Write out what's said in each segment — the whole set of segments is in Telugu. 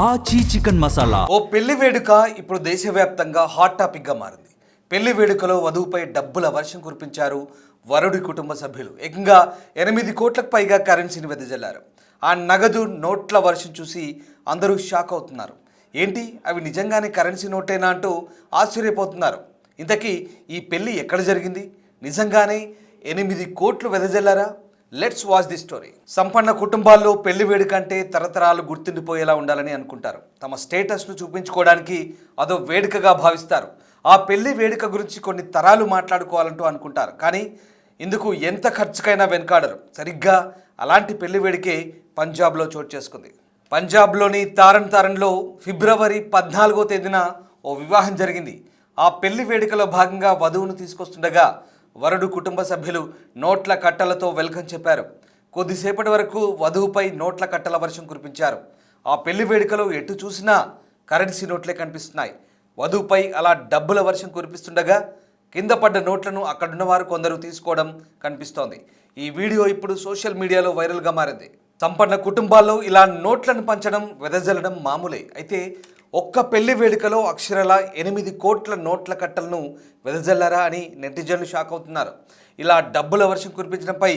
ఆచి చికెన్ మసాలా ఓ పెళ్లి వేడుక ఇప్పుడు దేశవ్యాప్తంగా హాట్ టాపిక్ గా మారింది. పెళ్లి వేడుకలో వధువుపై డబ్బుల వర్షం కురిపించారు వరుడి కుటుంబ సభ్యులు. ఏకంగా 8 కోట్లకు పైగా కరెన్సీని వెదజల్లారు. ఆ నగదు నోట్ల వర్షం చూసి అందరూ షాక్ అవుతున్నారు. ఏంటి అవి నిజంగానే కరెన్సీ నోటేనా అంటూ ఆశ్చర్యపోతున్నారు. ఇంతకీ ఈ పెళ్లి ఎక్కడ జరిగింది? నిజంగానే 8 కోట్లు వెదజల్లారా? Let's watch the story. సంపన్న కుటుంబాల్లో పెళ్లి వేడుక అంటే తరతరాలు గుర్తుండిపోయేలా ఉండాలని అనుకుంటారు. తమ స్టేటస్ను చూపించుకోవడానికి అదో వేడుకగా భావిస్తారు. ఆ పెళ్లి వేడుక గురించి కొన్ని తరాలు మాట్లాడుకోవాలంటూ అనుకుంటారు. కానీ ఇందుకు ఎంత ఖర్చుకైనా వెనకాడరు. సరిగ్గా అలాంటి పెళ్లి వేడుకే పంజాబ్లో చోటు చేసుకుంది. పంజాబ్లోని తారన్ తారన్లో ఫిబ్రవరి 14వ తేదీన ఓ వివాహం జరిగింది. ఆ పెళ్లి వేడుకలో భాగంగా వధువును తీసుకొస్తుండగా వరుడు కుటుంబ సభ్యులు నోట్ల కట్టలతో వెల్కమ్ చెప్పారు. కొద్దిసేపటి వరకు వధువుపై నోట్ల కట్టల వర్షం కురిపించారు. ఆ పెళ్లి వేడుకలో ఎటు చూసినా కరెన్సీ నోట్లే కనిపిస్తున్నాయి. వధువుపై అలా డబ్బుల వర్షం కురిపిస్తుండగా కింద పడ్డ నోట్లను అక్కడున్న వారు కొందరు తీసుకోవడం కనిపిస్తోంది. ఈ వీడియో ఇప్పుడు సోషల్ మీడియాలో వైరల్గా మారింది. సంపన్న కుటుంబాల్లో ఇలా నోట్లను పంచడం వెదజల్లడం మామూలే. అయితే ఒక్క పెళ్లి వేడుకలో అక్షరాల 8 కోట్ల నోట్ల కట్టలను వెదజల్లారా అని నెటిజన్లు షాక్ అవుతున్నారు. ఇలా డబ్బుల వర్షం కురిపించడంపై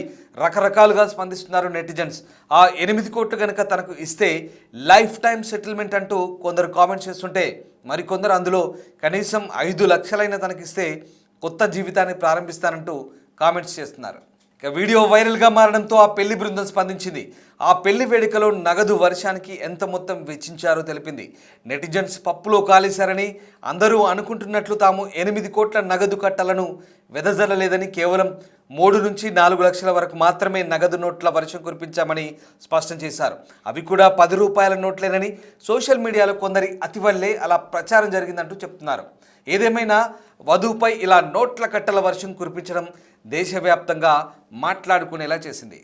రకరకాలుగా స్పందిస్తున్నారు నెటిజన్స్. ఆ 8 కోట్లు కనుక తనకు ఇస్తే లైఫ్ టైం సెటిల్మెంట్ అంటూ కొందరు కామెంట్స్ చేస్తుంటే మరికొందరు అందులో కనీసం 5 లక్షలైనా తనకిస్తే కొత్త జీవితాన్ని ప్రారంభిస్తానంటూ కామెంట్స్ చేస్తున్నారు. ఇక వీడియో వైరల్గా మారడంతో ఆ పెళ్లి బృందం స్పందించింది. ఆ పెళ్లి వేడుకలో నగదు వర్షానికి ఎంత మొత్తం వెచ్చించారో తెలిపింది. నెటిజన్స్ పప్పులో కాలేశారని అందరూ అనుకుంటున్నట్లు తాము 8 కోట్ల నగదు కట్టలను వెదజల్లలేదని, కేవలం 3 నుంచి 4 లక్షల వరకు మాత్రమే నగదు నోట్ల వర్షం కురిపించామని స్పష్టం చేశారు. అవి కూడా 10 రూపాయల నోట్లేనని సోషల్ మీడియాలో కొందరి అతి వల్లే అలా ప్రచారం జరిగిందంటూ చెప్తున్నారు. ఏదేమైనా వధువుపై ఇలా నోట్ల కట్టల వర్షం కురిపించడం దేశవ్యాప్తంగా మాట్లాడుకునేలా చేసింది.